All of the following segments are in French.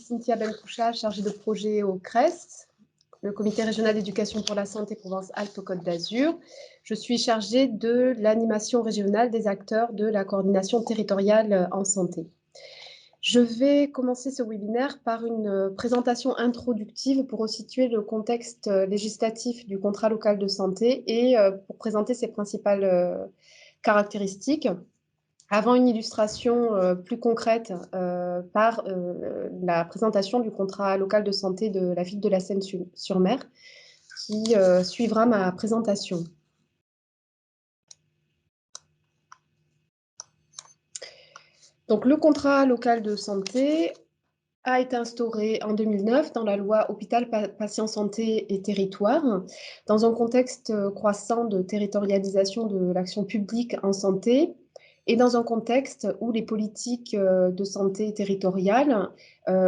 Cynthia Benchoucha, chargée de projet au CREST, le Comité régional d'éducation pour la santé Provence-Alpes-Côte d'Azur. Je suis chargée de l'animation régionale des acteurs de la coordination territoriale en santé. Je vais commencer ce webinaire par une présentation introductive pour resituer le contexte législatif du contrat local de santé et pour présenter ses principales caractéristiques, avant une illustration plus concrète par la présentation du contrat local de santé de la ville de la Seine-sur-Mer, qui suivra ma présentation. Donc, le contrat local de santé a été instauré en 2009 dans la loi Hôpital, Patients, Santé et Territoire, dans un contexte croissant de territorialisation de l'action publique en santé, et dans un contexte où les politiques de santé territoriale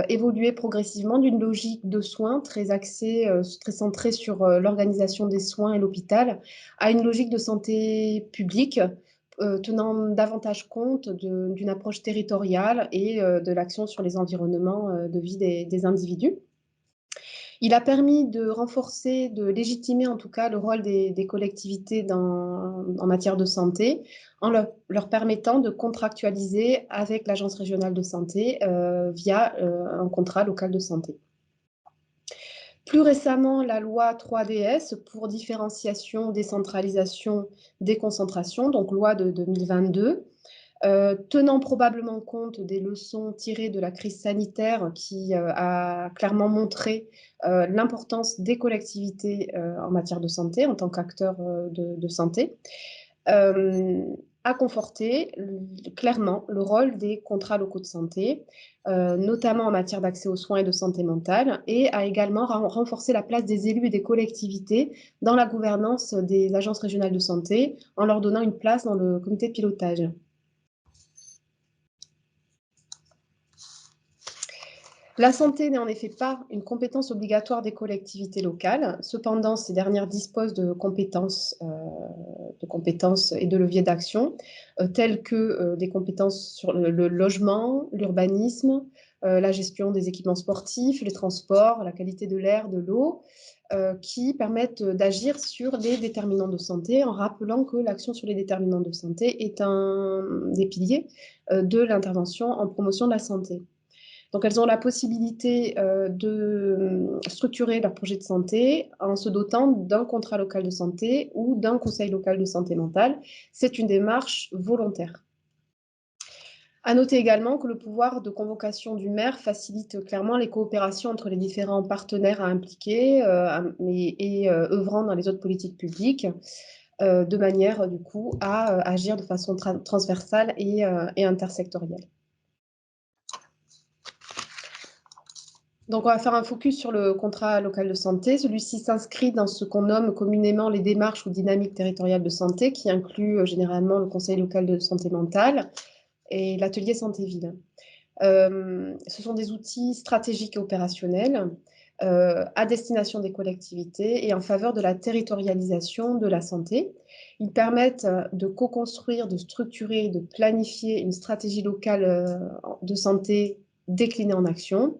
évoluaient progressivement d'une logique de soins très axée, très centrée sur l'organisation des soins et l'hôpital, à une logique de santé publique tenant davantage compte d'une approche territoriale et de l'action sur les environnements de vie des individus. Il a permis de renforcer, de légitimer en tout cas le rôle des collectivités en matière de santé, en leur permettant de contractualiser avec l'Agence régionale de santé via un contrat local de santé. Plus récemment, la loi 3DS pour différenciation, décentralisation, déconcentration, donc loi de 2022, tenant probablement compte des leçons tirées de la crise sanitaire qui a clairement montré l'importance des collectivités en matière de santé, en tant qu'acteurs de santé, a conforté clairement le rôle des contrats locaux de santé, notamment en matière d'accès aux soins et de santé mentale, et a également renforcé la place des élus et des collectivités dans la gouvernance des agences régionales de santé, en leur donnant une place dans le comité de pilotage. La santé n'est en effet pas une compétence obligatoire des collectivités locales. Cependant, ces dernières disposent de compétences et de leviers d'action, tels que des compétences sur le logement, l'urbanisme, la gestion des équipements sportifs, les transports, la qualité de l'air, de l'eau, qui permettent d'agir sur les déterminants de santé, en rappelant que l'action sur les déterminants de santé est un des piliers de l'intervention en promotion de la santé. Donc, elles ont la possibilité de structurer leur projet de santé en se dotant d'un contrat local de santé ou d'un conseil local de santé mentale. C'est une démarche volontaire. À noter également que le pouvoir de convocation du maire facilite clairement les coopérations entre les différents partenaires à impliquer et œuvrant dans les autres politiques publiques, de manière du coup à agir de façon transversale et intersectorielle. Donc, on va faire un focus sur le contrat local de santé. Celui-ci s'inscrit dans ce qu'on nomme communément les démarches ou dynamiques territoriales de santé, qui incluent généralement le conseil local de santé mentale et l'atelier santé-ville. Ce sont des outils stratégiques et opérationnels à destination des collectivités et en faveur de la territorialisation de la santé. Ils permettent de co-construire, de structurer, de planifier une stratégie locale de santé déclinée en action,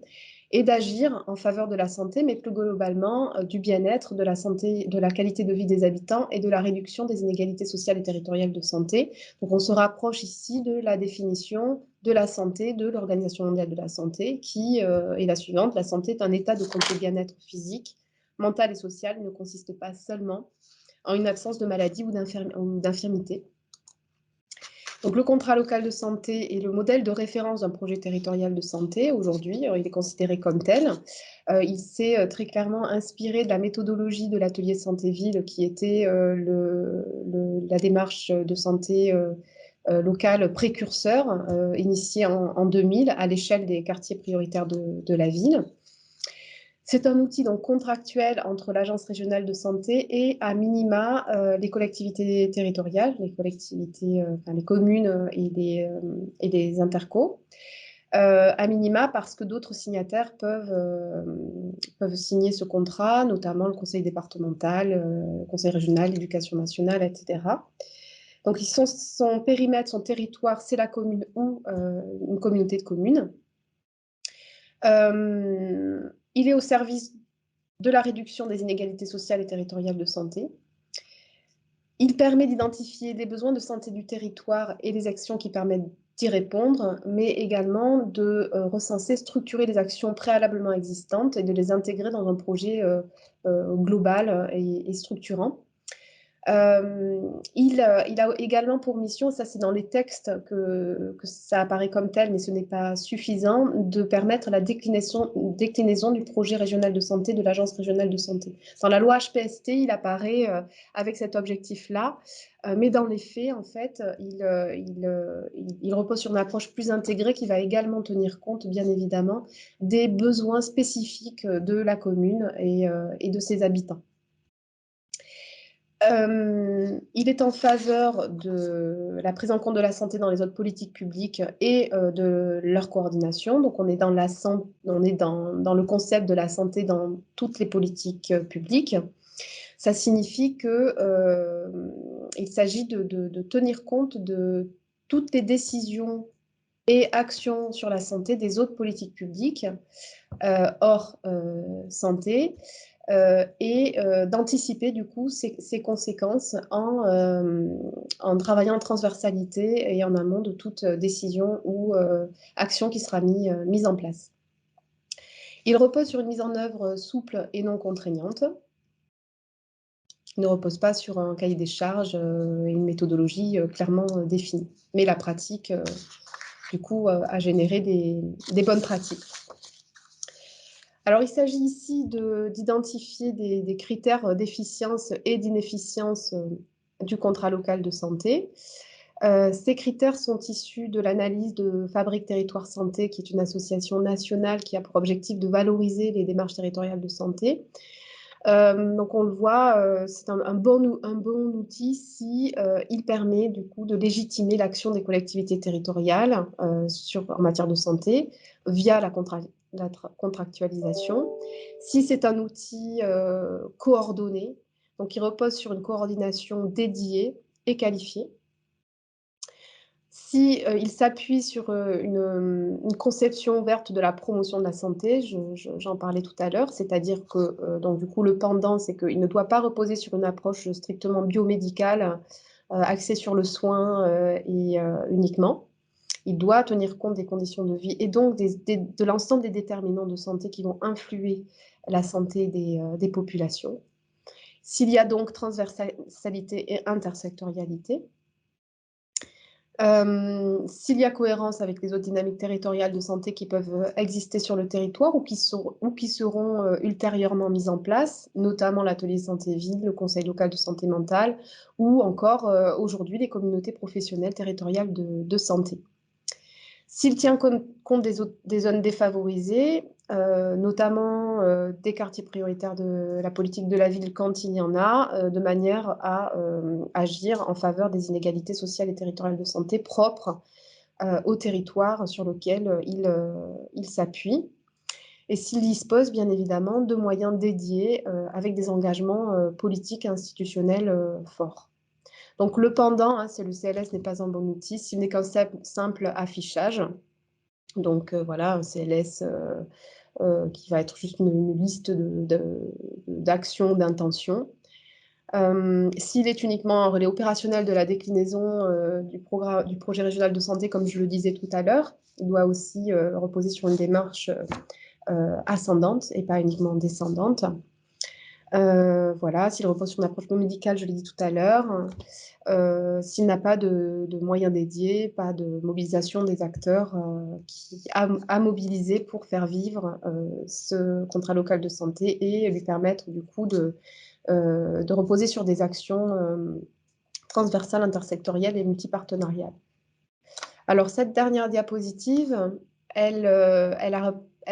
et d'agir en faveur de la santé, mais plus globalement du bien-être, de la santé, de la qualité de vie des habitants et de la réduction des inégalités sociales et territoriales de santé. Donc, on se rapproche ici de la définition de la santé de l'Organisation mondiale de la santé, qui est la suivante: la santé est un état de complet bien-être physique, mental et social. Il ne consiste pas seulement en une absence de maladie ou d'infirmité. Donc, le contrat local de santé est le modèle de référence d'un projet territorial de santé aujourd'hui. Il est considéré comme tel. Il s'est très clairement inspiré de la méthodologie de l'atelier santé-ville, qui était la démarche de santé locale précurseur, initiée en 2000 à l'échelle des quartiers prioritaires de la ville. C'est un outil donc contractuel entre l'Agence régionale de santé et, à minima, les collectivités territoriales, les communes et les intercos. À minima, parce que d'autres signataires peuvent signer ce contrat, notamment le conseil départemental, le conseil régional, l'éducation nationale, etc. Donc, son périmètre, son territoire, c'est la commune ou une communauté de communes. Il est au service de la réduction des inégalités sociales et territoriales de santé. Il permet d'identifier les besoins de santé du territoire et les actions qui permettent d'y répondre, mais également de recenser, structurer les actions préalablement existantes et de les intégrer dans un projet global et structurant. Il a également pour mission, ça c'est dans les textes que ça apparaît comme tel, mais ce n'est pas suffisant, de permettre la déclinaison du projet régional de santé de l'Agence régionale de santé. Dans la loi HPST, il apparaît avec cet objectif-là, mais dans les faits, en fait, il repose sur une approche plus intégrée qui va également tenir compte, bien évidemment, des besoins spécifiques de la commune et de ses habitants. Il est en faveur de la prise en compte de la santé dans les autres politiques publiques et de leur coordination. Donc, on est dans le concept de la santé dans toutes les politiques publiques. Ça signifie qu'il s'agit de tenir compte de toutes les décisions et actions sur la santé des autres politiques publiques hors santé. Et d'anticiper du coup ces conséquences en travaillant en transversalité et en amont de toute décision ou action qui sera mise en place. Il repose sur une mise en œuvre souple et non contraignante. Il ne repose pas sur un cahier des charges et une méthodologie clairement définie. Mais la pratique, du coup, a généré des bonnes pratiques. Alors, il s'agit ici d'identifier des critères d'efficience et d'inefficience du contrat local de santé. Ces critères sont issus de l'analyse de Fabrique Territoire Santé, qui est une association nationale qui a pour objectif de valoriser les démarches territoriales de santé. Donc, on le voit, c'est un bon outil si il permet du coup de légitimer l'action des collectivités territoriales en matière de santé via la contractualisation. Si c'est un outil coordonné, donc il repose sur une coordination dédiée et qualifiée. Si il s'appuie sur une conception ouverte de la promotion de la santé, j'en parlais tout à l'heure, c'est-à-dire que donc du coup le pendant, c'est qu'il ne doit pas reposer sur une approche strictement biomédicale axée sur le soin et uniquement. Il doit tenir compte des conditions de vie et donc de l'ensemble des déterminants de santé qui vont influer la santé des populations. S'il y a donc transversalité et intersectorialité, s'il y a cohérence avec les autres dynamiques territoriales de santé qui peuvent exister sur le territoire ou qui seront ultérieurement mises en place, notamment l'atelier santé-ville, le conseil local de santé mentale ou encore aujourd'hui les communautés professionnelles territoriales de santé. S'il tient compte des zones défavorisées, notamment des quartiers prioritaires de la politique de la ville quand il y en a, de manière à agir en faveur des inégalités sociales et territoriales de santé propres au territoire sur lequel il s'appuie. Et s'il dispose bien évidemment de moyens dédiés avec des engagements politiques et institutionnels forts. Donc le pendant, hein, c'est le CLS n'est pas un bon outil, s'il n'est qu'un simple affichage. Donc voilà, un CLS qui va être juste une liste d'actions, d'intentions. S'il est uniquement un relais opérationnel de la déclinaison du projet régional de santé, comme je le disais tout à l'heure, il doit aussi reposer sur une démarche ascendante et pas uniquement descendante. Voilà, s'il repose sur une approche non médicale, je l'ai dit tout à l'heure, s'il n'a pas de moyens dédiés, pas de mobilisation des acteurs à mobiliser pour faire vivre ce contrat local de santé et lui permettre du coup de reposer sur des actions transversales, intersectorielles et multipartenariales. Alors cette dernière diapositive, elle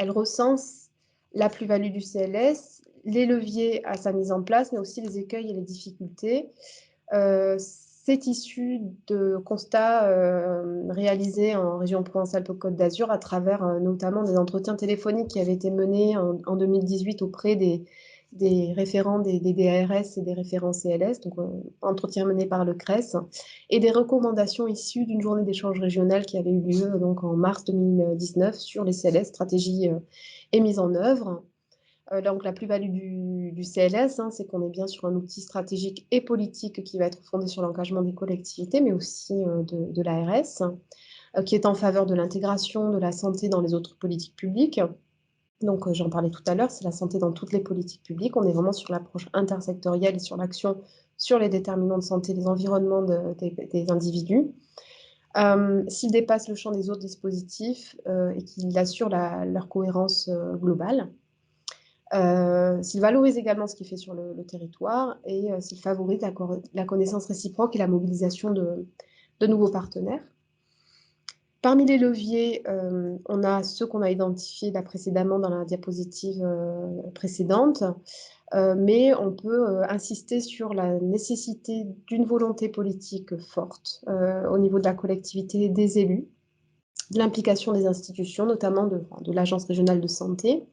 recense la plus-value du CLS, les leviers à sa mise en place, mais aussi les écueils et les difficultés. C'est issu de constats réalisés en région Provence-Alpes-Côte d'Azur à travers notamment des entretiens téléphoniques qui avaient été menés en 2018 auprès des référents des DARS et des référents CLS, donc entretien mené par le CRES, et des recommandations issues d'une journée d'échange régional qui avait eu lieu donc, en mars 2019 sur les CLS, stratégie et mise en œuvre. Donc la plus-value du CLS, hein, c'est qu'on est bien sur un outil stratégique et politique qui va être fondé sur l'engagement des collectivités, mais aussi de l'ARS, qui est en faveur de l'intégration de la santé dans les autres politiques publiques. Donc j'en parlais tout à l'heure, c'est la santé dans toutes les politiques publiques. On est vraiment sur l'approche intersectorielle et sur l'action sur les déterminants de santé, les environnements des individus. S'il dépasse le champ des autres dispositifs et qu'il assure leur cohérence globale. S'il valorise également ce qui est fait sur le territoire et s'il favorise la connaissance réciproque et la mobilisation de nouveaux partenaires. Parmi les leviers, on a ceux qu'on a identifiés là précédemment dans la diapositive précédente, mais on peut insister sur la nécessité d'une volonté politique forte au niveau de la collectivité et des élus, de l'implication des institutions, notamment de l'Agence régionale de santé.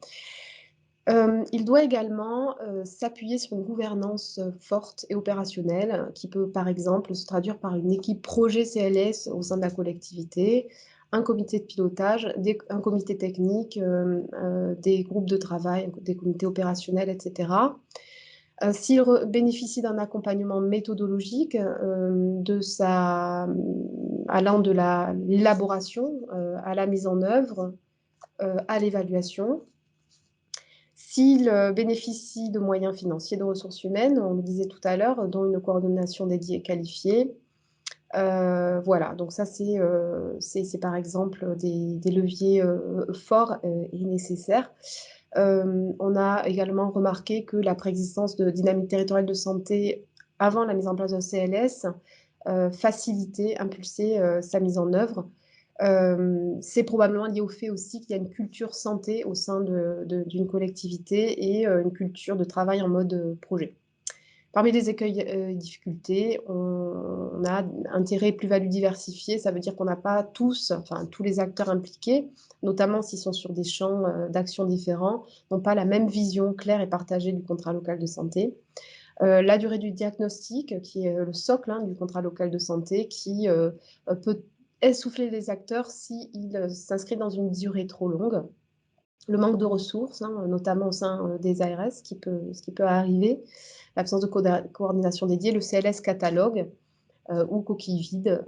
Il doit également s'appuyer sur une gouvernance forte et opérationnelle qui peut par exemple se traduire par une équipe projet CLS au sein de la collectivité, un comité de pilotage, un comité technique, des groupes de travail, des comités opérationnels, etc. S'il bénéficie d'un accompagnement méthodologique allant de l'élaboration à la mise en œuvre, à l'évaluation. S'il bénéficie de moyens financiers, de ressources humaines, on le disait tout à l'heure, dont une coordination dédiée et qualifiée. Voilà, donc ça c'est par exemple des leviers forts et nécessaires. On a également remarqué que la préexistence de dynamique territoriale de santé avant la mise en place d'un CLS facilitait, impulsait sa mise en œuvre. C'est probablement lié au fait aussi qu'il y a une culture santé au sein d'une collectivité et une culture de travail en mode projet. Parmi les écueils et difficultés, on a intérêt plus-value diversifiée. Ça veut dire qu'on n'a pas tous les acteurs impliqués, notamment s'ils sont sur des champs d'action différents, n'ont pas la même vision claire et partagée du contrat local de santé. La durée du diagnostic, qui est le socle du contrat local de santé, qui peut essouffler les acteurs s'il s'inscrit dans une durée trop longue. Le manque de ressources, notamment au sein des ARS, ce qui peut arriver, l'absence de coordination dédiée, le CLS catalogue ou coquille vide,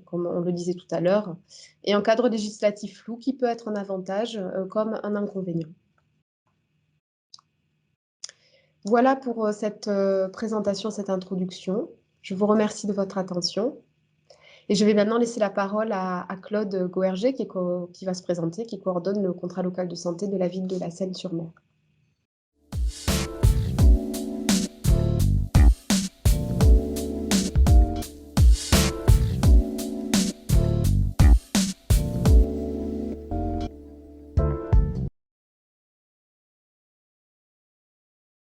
comme on le disait tout à l'heure, et un cadre législatif flou qui peut être un avantage comme un inconvénient. Voilà pour cette présentation, cette introduction. Je vous remercie de votre attention. Et je vais maintenant laisser la parole à Claude Goerger qui va se présenter, qui coordonne le contrat local de santé de la ville de La Seyne-sur-Mer.